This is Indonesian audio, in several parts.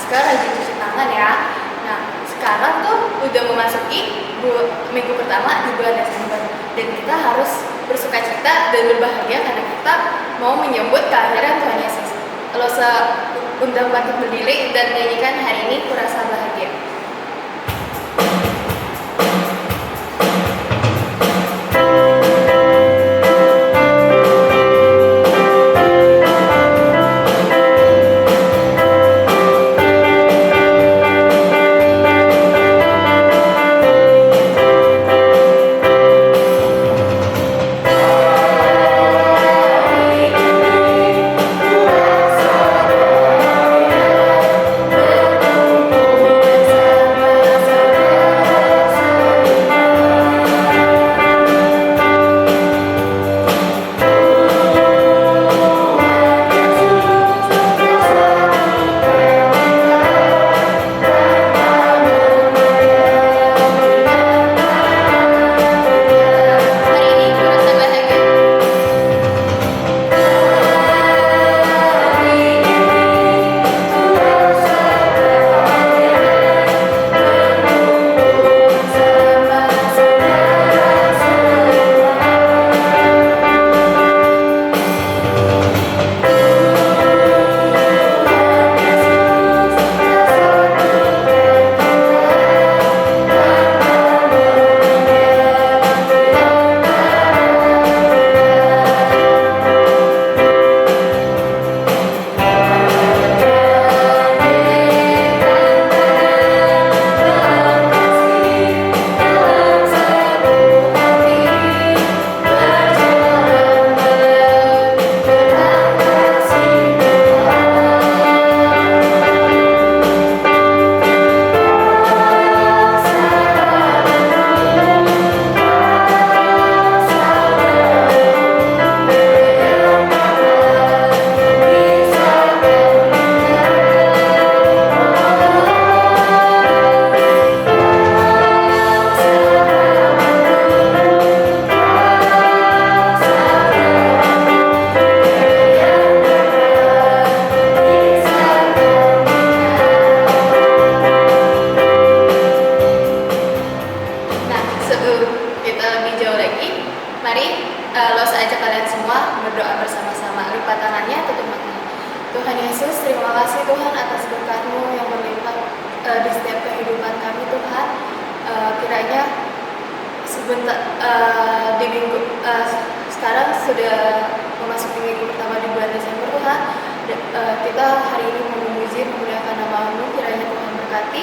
masker, rajin cuci tangan ya. Nah, sekarang tuh udah memasuki minggu pertama di bulan Desember, dan kita harus bersukacita dan berbahagia karena kita mau menyambut kehadiran Tuhan Yesus. Kalau undang bangkit berdiri dan menyanyikan hari ini kurasa bahagia. Tuhan Yesus, terima kasih Tuhan atas berkat-Mu yang berlimpah di setiap kehidupan kami Tuhan. Kiranya sebentar di minggu sekarang sudah memasuki minggu pertama di bulan Desember Tuhan. Kita hari ini memuji memuliakan nama-Mu. Kiranya Tuhan berkati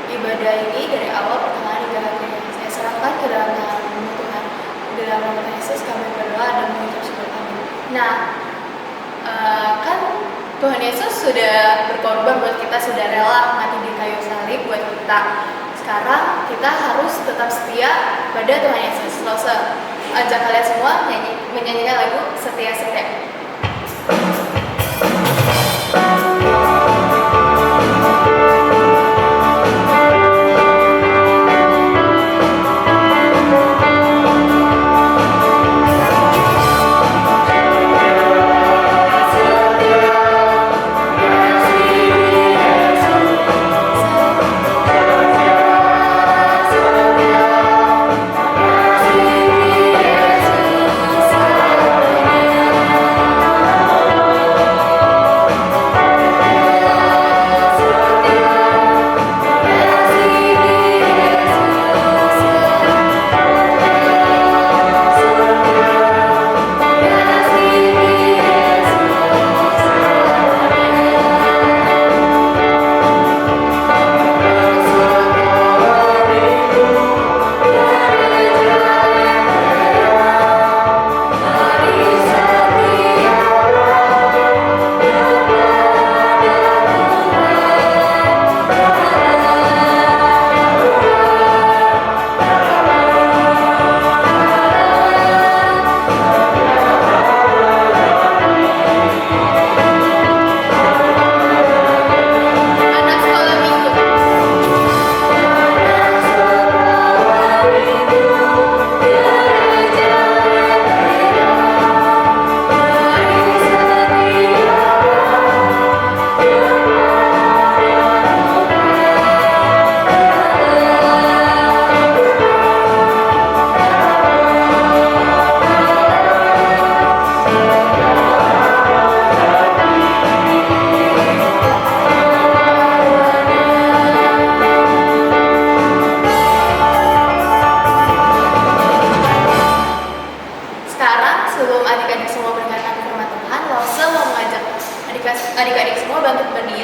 ibadah ini dari awal pertengahan hingga akhir. Saya serahkan ke dalam tangan-Mu Tuhan. Di dalam nama Tuhan Yesus kami berdoa dan mengucap syukur kami. Nah, kan Tuhan Yesus sudah berkorban buat kita, sudah rela mati di kayu salib buat kita. Sekarang kita harus tetap setia pada Tuhan Yesus. Lalu ajak kalian semua menyanyikan lagu Setia Setia.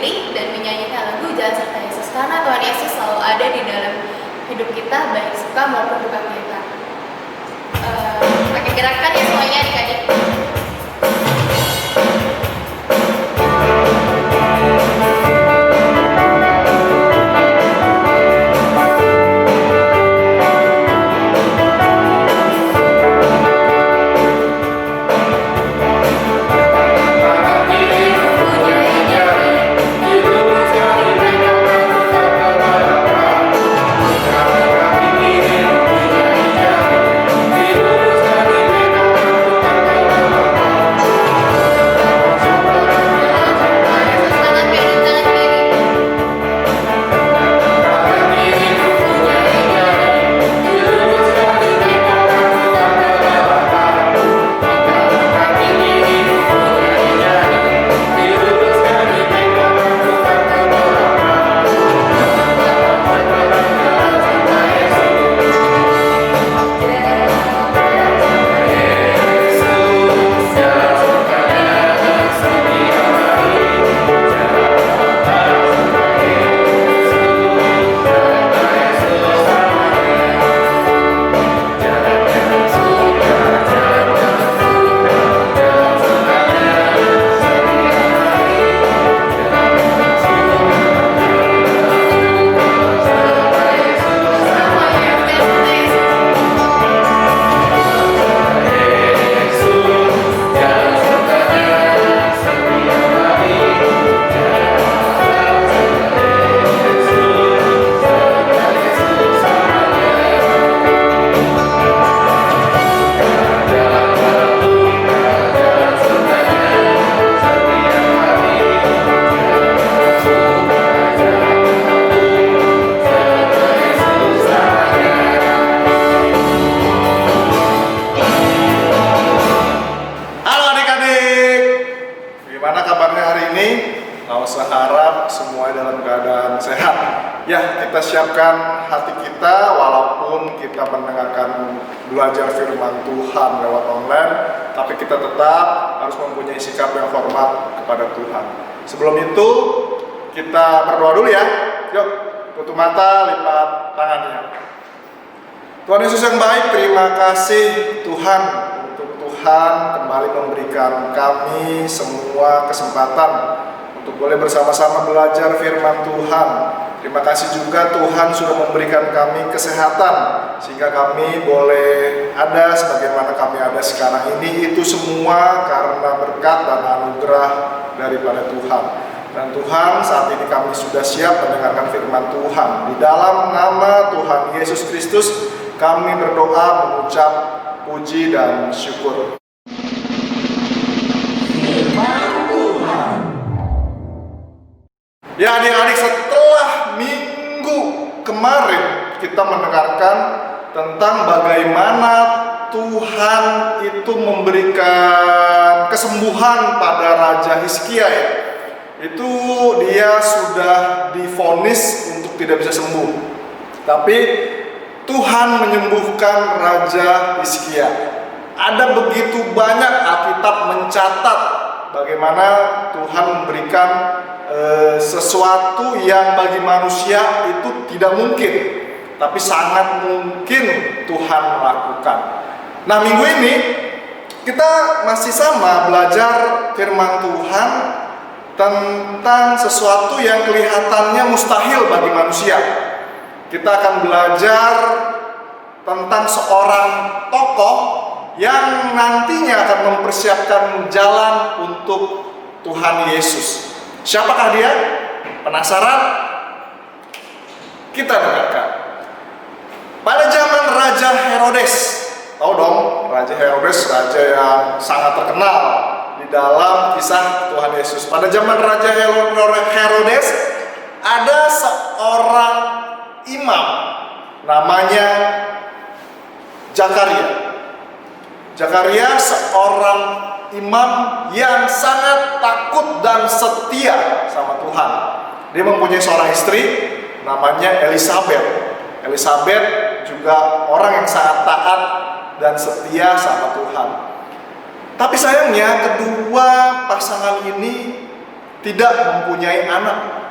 diri dan menyanyikan lagu Jalan Serta Yesus, karena Tuhan Yesus selalu ada di dalam hidup kita, baik suka maupun duka kita. Pakai gerakan ya semuanya adik-adik. Harap semua dalam keadaan sehat. Ya, kita siapkan hati kita walaupun kita mendengarkan belajar firman Tuhan lewat online, tapi kita tetap harus mempunyai sikap yang hormat kepada Tuhan. Sebelum itu, kita berdoa dulu ya. Yuk, tutup mata, lipat tangannya. Tuhan Yesus yang baik, terima kasih Tuhan untuk Tuhan kembali memberikan kami semua kesempatan untuk boleh bersama-sama belajar firman Tuhan. Terima kasih juga Tuhan sudah memberikan kami kesehatan sehingga kami boleh ada sebagaimana kami ada sekarang ini. Itu semua karena berkat dan anugerah daripada Tuhan. Dan Tuhan, saat ini kami sudah siap mendengarkan firman Tuhan. Di dalam nama Tuhan Yesus Kristus kami berdoa, mengucap puji dan syukur. Ya adik-adik, setelah minggu kemarin kita mendengarkan tentang bagaimana Tuhan itu memberikan kesembuhan pada Raja Hizkia ya. Itu dia sudah divonis untuk tidak bisa sembuh. Tapi Tuhan menyembuhkan Raja Hizkia. Ada begitu banyak Alkitab mencatat bagaimana Tuhan memberikan sesuatu yang bagi manusia itu tidak mungkin, tapi sangat mungkin Tuhan melakukan. Nah, minggu ini kita masih sama belajar firman Tuhan tentang sesuatu yang kelihatannya mustahil bagi manusia. Kita akan belajar tentang seorang tokoh yang nantinya akan mempersiapkan jalan untuk Tuhan Yesus. Siapakah dia? Penasaran? Kita dengarkan. Pada zaman Raja Herodes, tahu dong, Raja Herodes, raja yang sangat terkenal di dalam kisah Tuhan Yesus. Pada zaman Raja Herodes, ada seorang imam namanya Zakaria. Zakaria seorang imam yang sangat takut dan setia sama Tuhan. Dia mempunyai seorang istri namanya Elisabeth. Elisabeth juga orang yang sangat taat dan setia sama Tuhan. Tapi sayangnya kedua pasangan ini tidak mempunyai anak.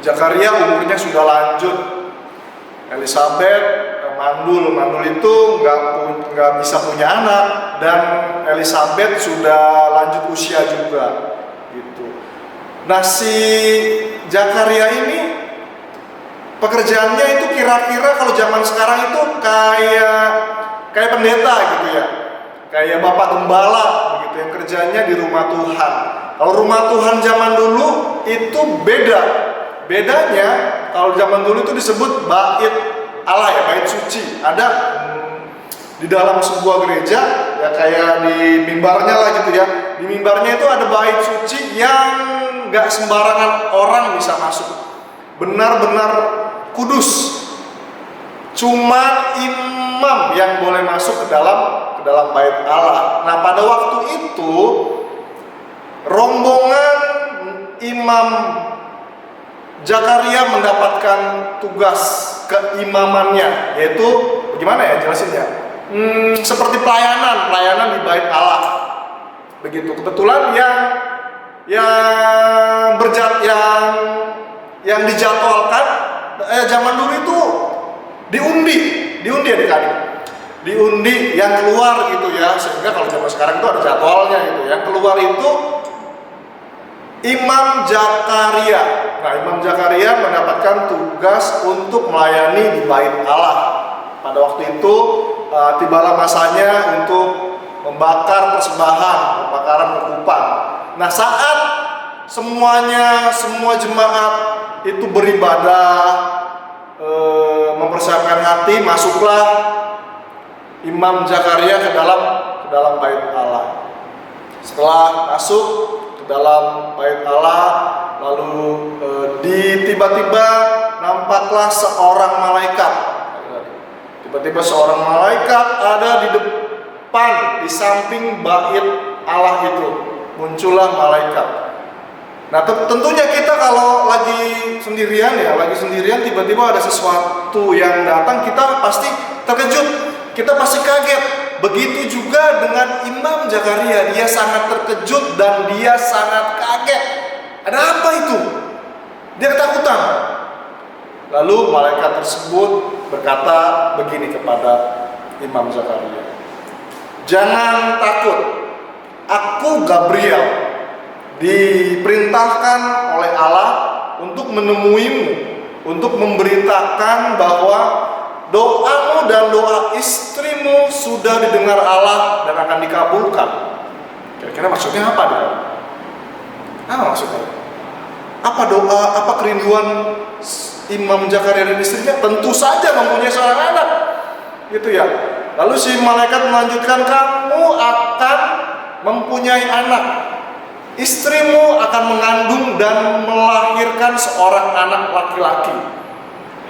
Zakaria umurnya sudah lanjut, Elizabeth mandul itu nggak bisa punya anak, dan Elizabeth sudah lanjut usia juga gitu. Nah, si Zakaria ini pekerjaannya itu kira-kira kalau zaman sekarang itu kayak pendeta gitu ya, kayak bapak gembala begitu, yang kerjanya di rumah Tuhan. Kalau rumah Tuhan zaman dulu itu bedanya kalau zaman dulu itu disebut bait Allah ya, bait suci. Ada di dalam sebuah gereja ya, kayak di mimbarnya lah gitu ya. Di mimbarnya itu ada bait suci yang nggak sembarangan orang bisa masuk, benar-benar kudus. Cuma imam yang boleh masuk ke dalam bait Allah. Nah, pada waktu itu rombongan Imam Zakaria mendapatkan tugas keimamannya, yaitu bagaimana ya jelasinnya? Seperti pelayanan di bait Allah. Begitu. Kebetulan yang dijadwalkan zaman dulu itu diundi adik-adik. Diundi yang keluar gitu ya, sehingga kalau zaman sekarang itu ada jadwalnya gitu. Yang keluar itu Imam Zakaria. Nah, Imam Zakaria mendapatkan tugas untuk melayani di bait Allah. Pada waktu itu tibalah masanya untuk membakar persembahan, pembakaran ukupan. Nah, saat semua jemaat itu beribadah, mempersiapkan hati, masuklah Imam Zakaria ke dalam bait Allah. Setelah masuk ke dalam bait Allah, lalu tiba-tiba nampaklah seorang malaikat. Tiba-tiba seorang malaikat ada di depan, di samping bait Allah itu. Muncullah malaikat. Nah, tentunya kita kalau lagi sendirian tiba-tiba ada sesuatu yang datang, kita pasti terkejut, kita pasti kaget. Begitu juga dengan Imam Zakaria, dia sangat terkejut dan dia sangat kaget. Ada apa itu? Dia ketakutan. Lalu malaikat tersebut berkata begini kepada Imam Zakaria, "Jangan takut, aku Gabriel diperintahkan oleh Allah untuk menemuimu, untuk memberitakan bahwa doamu dan doa istrimu sudah didengar Allah dan akan dikabulkan." Kira-kira maksudnya apa dia? Maksudnya? Apa doa, apa kerinduan Imam Zakaria dan istrinya? Tentu saja mempunyai seorang anak, gitu ya. Lalu si malaikat melanjutkan, kamu akan mempunyai anak, istrimu akan mengandung dan melahirkan seorang anak laki-laki.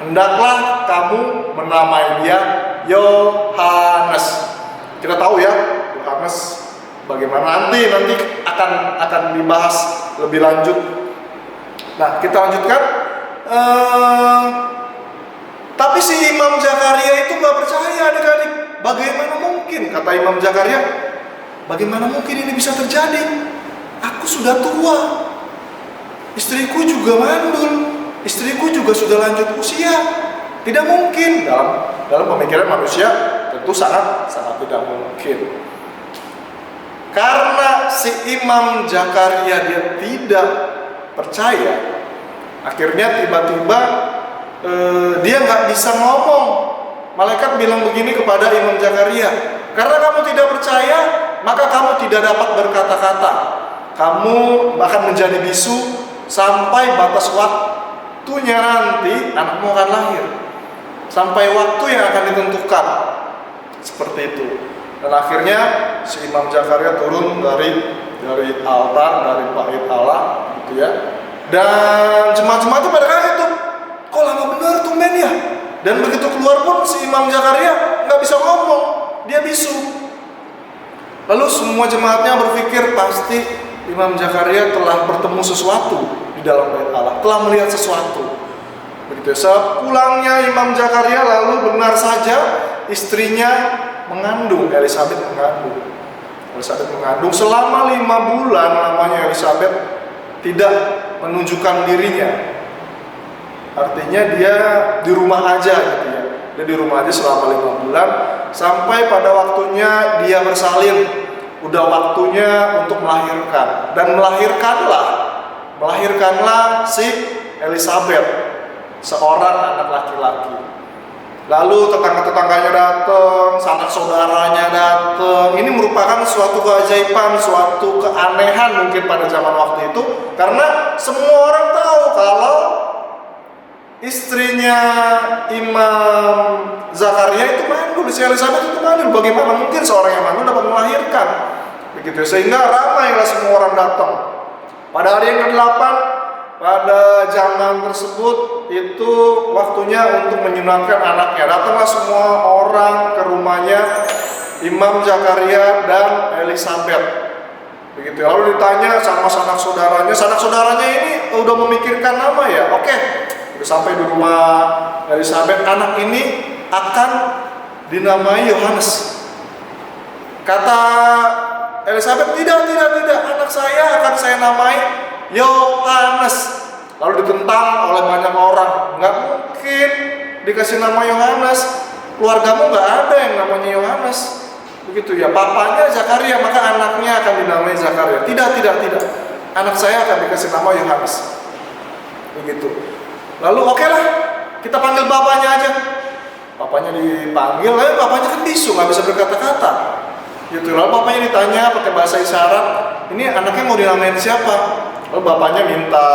Hendaklah kamu menamai dia Yohanes. Kita tahu ya, Yohanes bagaimana nanti akan dibahas lebih lanjut. Nah, kita lanjutkan. Tapi si Imam Zakaria itu nggak percaya, adik-adik. Bagaimana mungkin, kata Imam Zakaria, bagaimana mungkin ini bisa terjadi? Aku sudah tua, istriku juga mandul, istriku juga sudah lanjut usia. Tidak mungkin, dalam pemikiran manusia tentu sangat tidak mungkin. Karena si Imam Zakaria dia tidak percaya, akhirnya tiba-tiba dia nggak bisa ngomong. Malaikat bilang begini kepada Imam Zakaria, karena kamu tidak percaya, maka kamu tidak dapat berkata-kata. Kamu akan menjadi bisu sampai batas waktunya nanti anakmu akan lahir. Sampai waktu yang akan ditentukan. Seperti itu. Dan akhirnya si Imam Zakaria turun dari altar, dari bait Allah gitu ya. Dan jemaat-jemaat itu pada kaget tuh. Kok lama bener tumben ya? Dan begitu keluar pun si Imam Zakaria nggak bisa ngomong, dia bisu. Lalu semua jemaatnya berpikir pasti Imam Zakaria telah bertemu sesuatu di dalam bait Allah, telah melihat sesuatu. Begitu. Sepulangnya Imam Zakaria, lalu benar saja istrinya mengandung, Elizabeth mengandung. Selama 5 bulan lamanya Elizabeth tidak menunjukkan dirinya. Artinya dia di rumah aja gitu ya. Dia di rumah aja selama 5 bulan sampai pada waktunya dia bersalin. Udah waktunya untuk melahirkan, dan melahirkanlah si Elizabeth, seorang anak laki-laki. Lalu tetangga-tetangganya datang, sanak saudaranya datang. Ini merupakan suatu keajaiban, suatu keanehan mungkin pada zaman waktu itu, karena semua orang tahu kalau istrinya Imam Zakaria itu mandul, si Elizabeth itu mandul. Bagaimana mungkin seorang yang mandul dapat melahirkan? Begitu, sehingga ramailah semua orang datang. Pada hari yang ke-8, pada zaman tersebut itu waktunya untuk menyunatkan anaknya. Datanglah semua orang ke rumahnya Imam Zakaria dan Elizabeth. Begitu. Lalu ditanya sama sanak saudaranya ini udah memikirkan nama ya? Oke. Sampai di rumah Elizabeth, anak ini akan dinamai Yohanes. Kata Elizabeth, tidak, anak saya akan saya namai Yohanes. Lalu ditentang oleh banyak orang, nggak mungkin dikasih nama Yohanes, keluargamu nggak ada yang namanya Yohanes. Begitu ya, papanya Zakaria, maka anaknya akan dinamai Zakaria. Tidak, anak saya akan dikasih nama Yohanes. Begitu. Lalu oke lah, kita panggil bapaknya aja. Bapaknya dipanggil, lalu bapaknya kan bisu, nggak bisa berkata-kata. Gitu. Lalu bapaknya ditanya pakai bahasa isyarat, ini anaknya mau dinamain siapa? Lalu bapaknya minta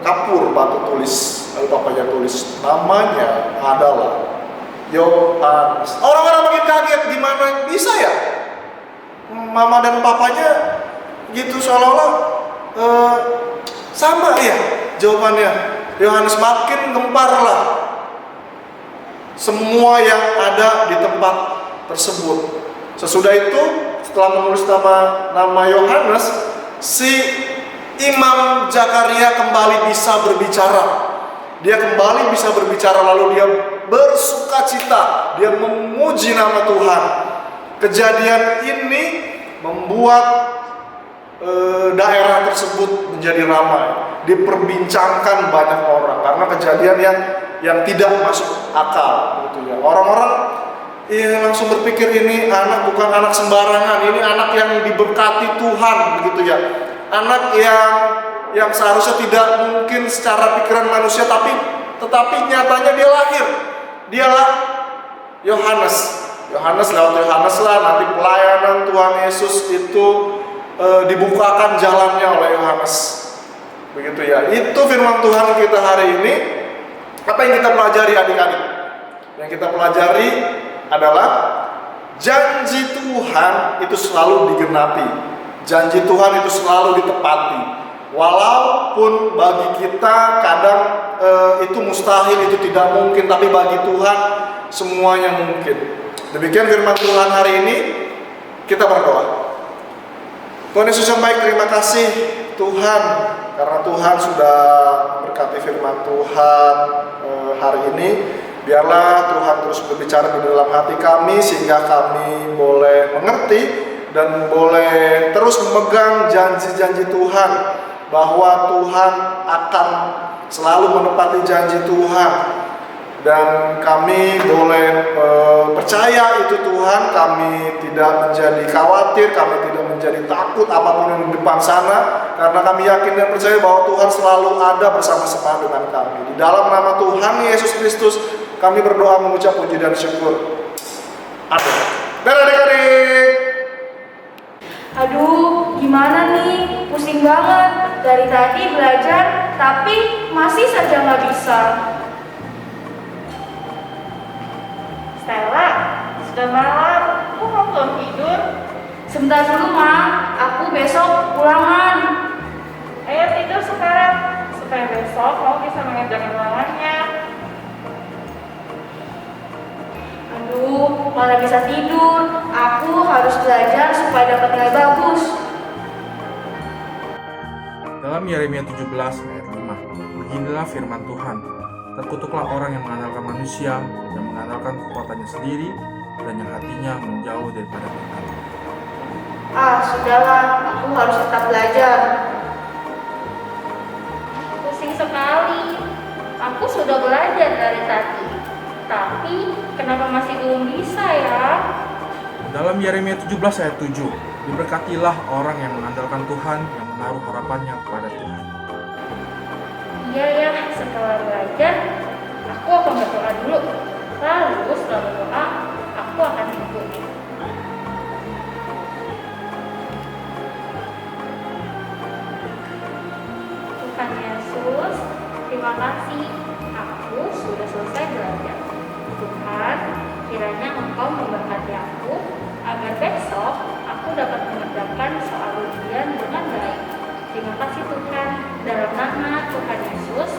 kapur, batu tulis. Lalu bapaknya tulis, namanya adalah Yohanes. Orang-orang makin kaget, gimana bisa ya? Mama dan papanya gitu seolah-olah sama ya jawabannya. Yohanes, makin gemparlah semua yang ada di tempat tersebut. Sesudah itu, setelah menulis nama Yohanes, si Imam Zakaria kembali bisa berbicara. Dia kembali bisa berbicara, lalu dia bersukacita, dia memuji nama Tuhan. Kejadian ini membuat daerah tersebut menjadi ramai, diperbincangkan banyak orang karena kejadian yang tidak masuk akal, gitu ya. Orang-orang langsung berpikir ini anak bukan anak sembarangan, ini anak yang diberkati Tuhan, begitu ya. Anak yang seharusnya tidak mungkin secara pikiran manusia, tetapi nyatanya dia lahir. Dialah Yohanes. Lewat Yohanes lah nanti pelayanan Tuhan Yesus itu dibukakan jalannya oleh Yohanes. Begitu ya. Itu firman Tuhan kita hari ini. Apa yang kita pelajari adik-adik? Yang kita pelajari adalah janji Tuhan itu selalu digenapi. Janji Tuhan itu selalu ditepati. Walaupun bagi kita kadang itu mustahil, itu tidak mungkin, tapi bagi Tuhan semuanya mungkin. Demikian firman Tuhan hari ini. Kita berdoa. Tuhan Yesus yang baik, terima kasih Tuhan karena Tuhan sudah berkati firman Tuhan hari ini. Biarlah Tuhan terus berbicara di dalam hati kami sehingga kami boleh mengerti dan boleh terus memegang janji-janji Tuhan, bahwa Tuhan akan selalu menepati janji Tuhan. Dan kami boleh percaya itu Tuhan. Kami tidak menjadi khawatir, kami tidak menjadi takut apapun yang di depan sana, karena kami yakin dan percaya bahwa Tuhan selalu ada bersama-sama dengan kami. Di dalam nama Tuhan Yesus Kristus kami berdoa, mengucap puji dan syukur. Amin. Dan adik-adik, aduh gimana nih, pusing banget. Dari tadi belajar tapi masih saja nggak bisa. Stella, sudah malam, kok kamu belum tidur? Sebentar dulu Ma, aku besok pulangan. Ayo tidur sekarang, supaya besok kamu bisa mengerjakan ulangannya. Aduh, mana bisa tidur. Aku harus belajar supaya dapat nilai bagus. Dalam Yeremia 17 ayat 5, beginilah firman Tuhan. Terkutuklah orang yang mengandalkan manusia, yang mengandalkan kekuatannya sendiri, dan yang hatinya menjauh daripada Tuhan. Sudahlah, aku harus tetap belajar. sudah belajar dari tadi. Tapi kenapa masih belum bisa ya? Dalam Yeremia 17 ayat 7, diberkatilah orang yang mengandalkan Tuhan, yang menaruh harapannya kepada Tuhan. Iya ya, setelah belajar, aku akan berdoa dulu. Lalu setelah berdoa, aku akan mengikuti. Tuhan Yesus, terima kasih. Aku sudah selesai belajar. Tuhan, kiranya Engkau memberkati aku agar besok aku dapat mengerjakan soal ujian dengan baik. Terima kasih Tuhan. Dalam nama Tuhan Yesus,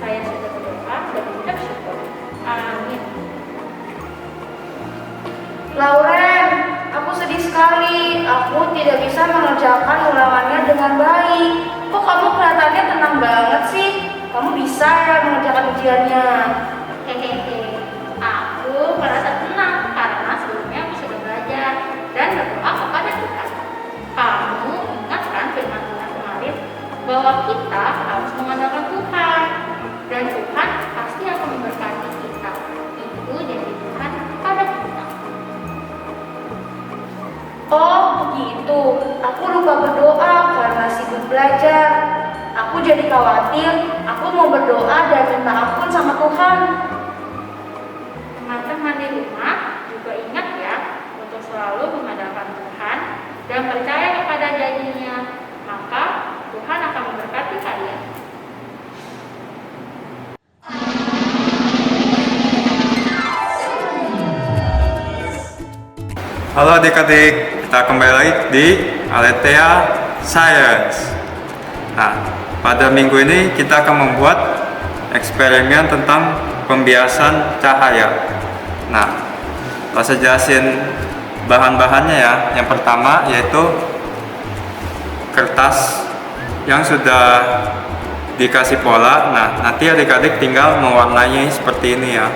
saya sudah berdoa dan mengucap syukur. Amin. Lauren, aku sedih sekali. Aku tidak bisa mengerjakan ulangannya dengan baik. Kok kamu kelihatannya tenang banget sih? Kamu bisa ya mengerjakan ujiannya? Hehehe. Aku merasa tenang karena sebelumnya aku sudah belajar dan berdoa kepada Tuhan. Kamu ingatkan firman Tuhan kemarin bahwa kita harus mengandalkan Tuhan dan Tuhan pasti akan memberkati kita. Itu janji Tuhan kepada kita. Oh begitu, aku lupa berdoa karena sibuk belajar. Aku jadi khawatir, aku mau berdoa dan minta ampun sama Tuhan. Teman-teman di rumah juga ingat ya untuk selalu mengandalkan Tuhan dan percaya kepada janjinya, maka Tuhan akan memberkati kalian. Halo adik-adik, kita kembali lagi di Aletheia Science. Nah, pada minggu ini kita akan membuat eksperimen tentang pembiasan cahaya. Nah, saya jelasin bahan-bahannya ya. Yang pertama yaitu kertas yang sudah dikasih pola. Nah, nanti adik-adik tinggal mewarnainya seperti ini ya.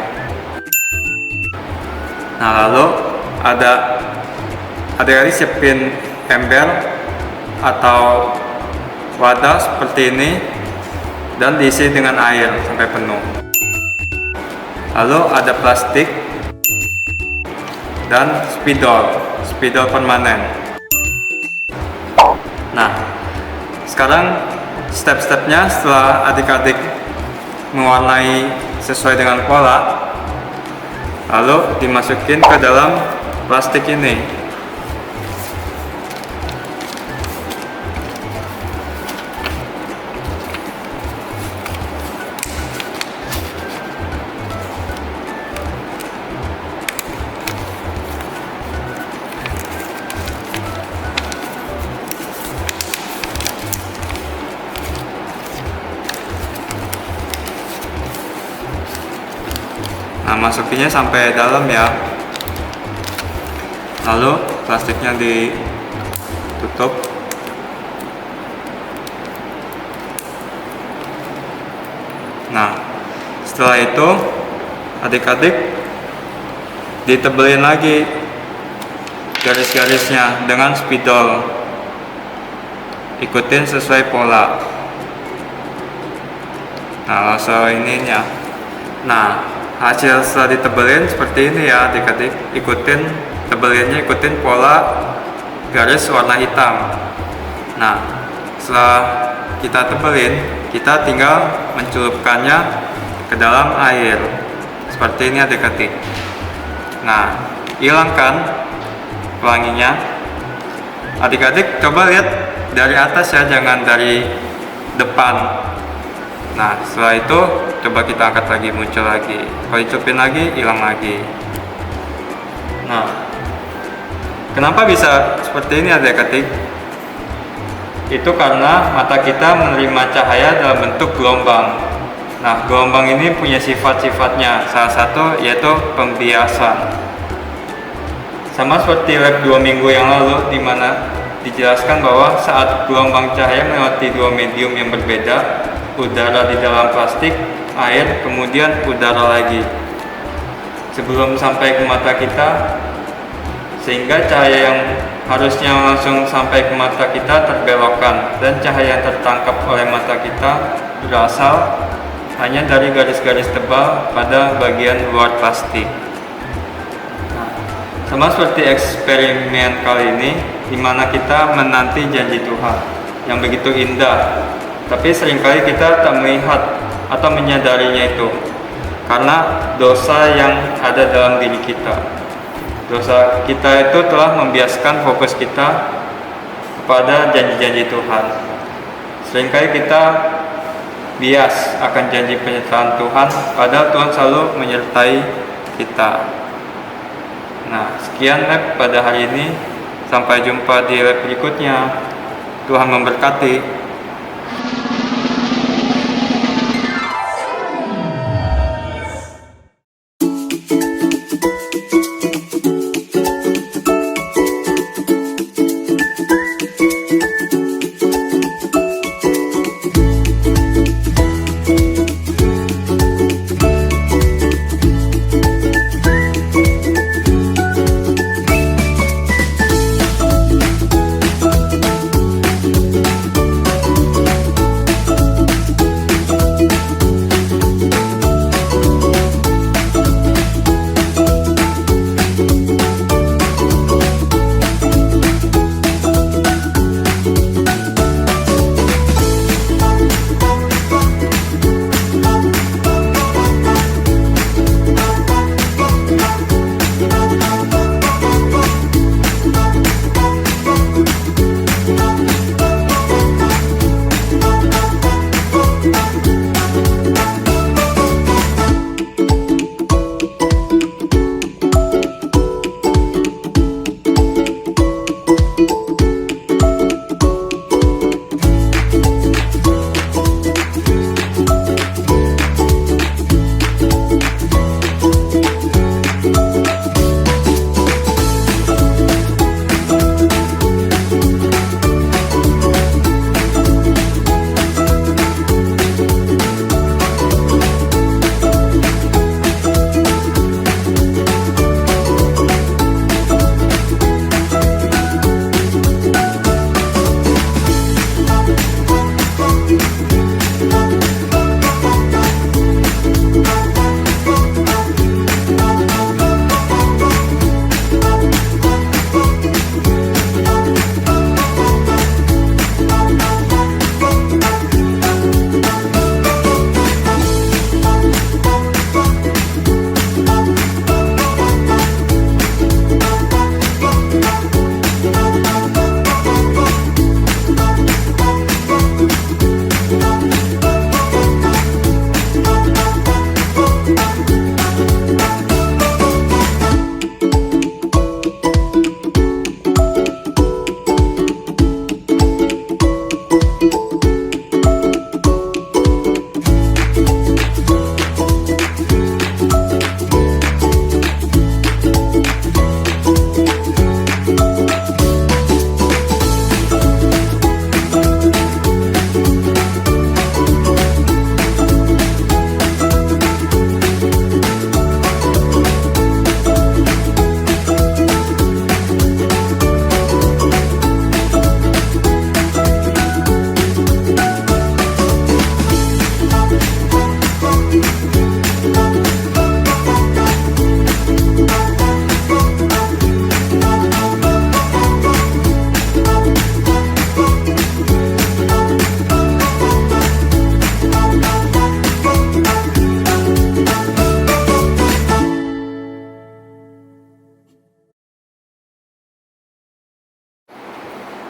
Nah, lalu ada adik-adik siapin ember atau wadah seperti ini dan diisi dengan air sampai penuh. Lalu ada plastik dan spidol permanen. Nah, sekarang step-stepnya setelah adik-adik mewarnai sesuai dengan pola, lalu dimasukin ke dalam plastik ini. Nah, masukinnya sampai dalam ya. Lalu plastiknya ditutup. Nah, setelah itu adik-adik ditebelin lagi garis-garisnya dengan spidol. Ikutin sesuai pola. Nah, langsung ininya. Nah, hasil setelah ditebelin seperti ini ya adik-adik. Ikutin pola garis warna hitam. Nah, setelah kita tebelin, kita tinggal mencelupkannya ke dalam air seperti ini adik-adik. Nah, hilangkan pelanginya. Adik-adik coba lihat dari atas ya, jangan dari depan. Nah, setelah itu coba kita angkat lagi, muncul lagi. Kalau dicelupin lagi, hilang lagi. Nah, kenapa bisa seperti ini adik-adik? Itu karena mata kita menerima cahaya dalam bentuk gelombang. Nah, gelombang ini punya sifat-sifatnya. Salah satu yaitu pembiasan. Sama seperti lab 2 minggu yang lalu, di mana dijelaskan bahwa saat gelombang cahaya melewati dua medium yang berbeda, udara di dalam plastik, air, kemudian udara lagi, sebelum sampai ke mata kita, sehingga cahaya yang harusnya langsung sampai ke mata kita terbelokkan, dan cahaya yang tertangkap oleh mata kita berasal hanya dari garis-garis tebal pada bagian luar plastik. Nah, sama seperti eksperimen kali ini, di mana kita menanti janji Tuhan yang begitu indah, tapi seringkali kita tak melihat atau menyadarinya itu karena dosa yang ada dalam diri kita. Dosa kita itu telah membiaskan fokus kita kepada janji-janji Tuhan. Seringkali kita bias akan janji penyertaan Tuhan, padahal Tuhan selalu menyertai kita. Nah, sekian lab pada hari ini. Sampai jumpa di lab berikutnya. Tuhan memberkati.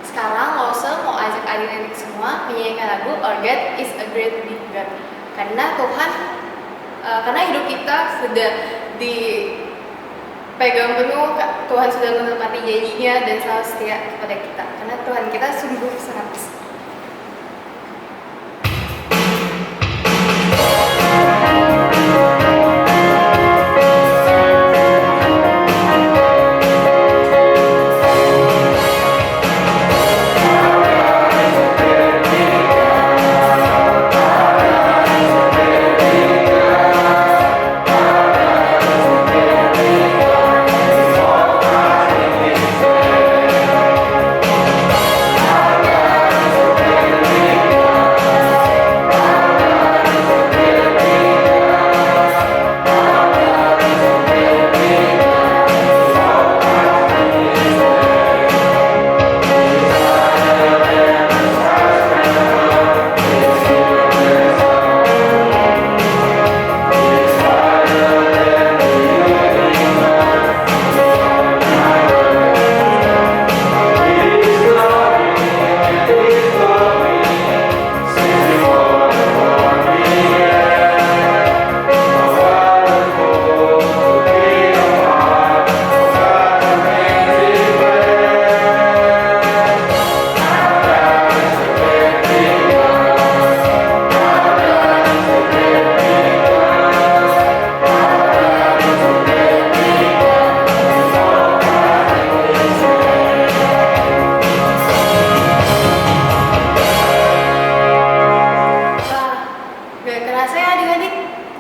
Sekarang Lawson mau ajak adik-adik semua menyanyikan lagu Our God is a Great Big God. Karena karena hidup kita sudah dipegang penuh, Tuhan sudah menepati janjinya dan selalu setia kepada kita. Karena Tuhan kita sungguh sangat besar. Our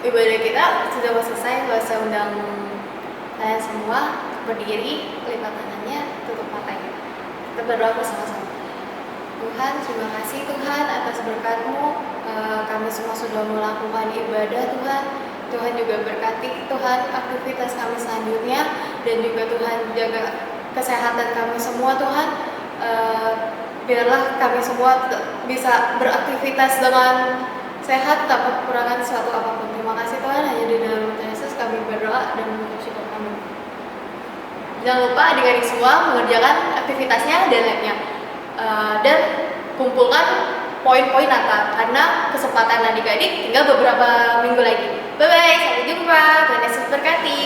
ibadah kita sudah mau selesai. Gak usah undang kalian semua berdiri, lipat tangannya, tutup matanya. Kita berdoa bersama-sama. Tuhan, terima kasih Tuhan atas berkat-Mu. Kami semua sudah melakukan ibadah Tuhan. Tuhan juga berkati Tuhan aktivitas kami selanjutnya, dan juga Tuhan jaga kesehatan kami semua Tuhan. Biarlah kami semua bisa beraktivitas dengan sehat tanpa kekurangan suatu apapun. Terima kasih Tuhan, hanya di dalam nama Yesus kami berdoa dan mengucap syukur. Amin. Jangan lupa adik-adik semua mengerjakan aktivitasnya dan labnya. Dan kumpulkan poin-poin Natal, karena kesempatan adik-adik tinggal beberapa minggu lagi. Bye-bye, sampai jumpa, Tuhan Yesus berkati.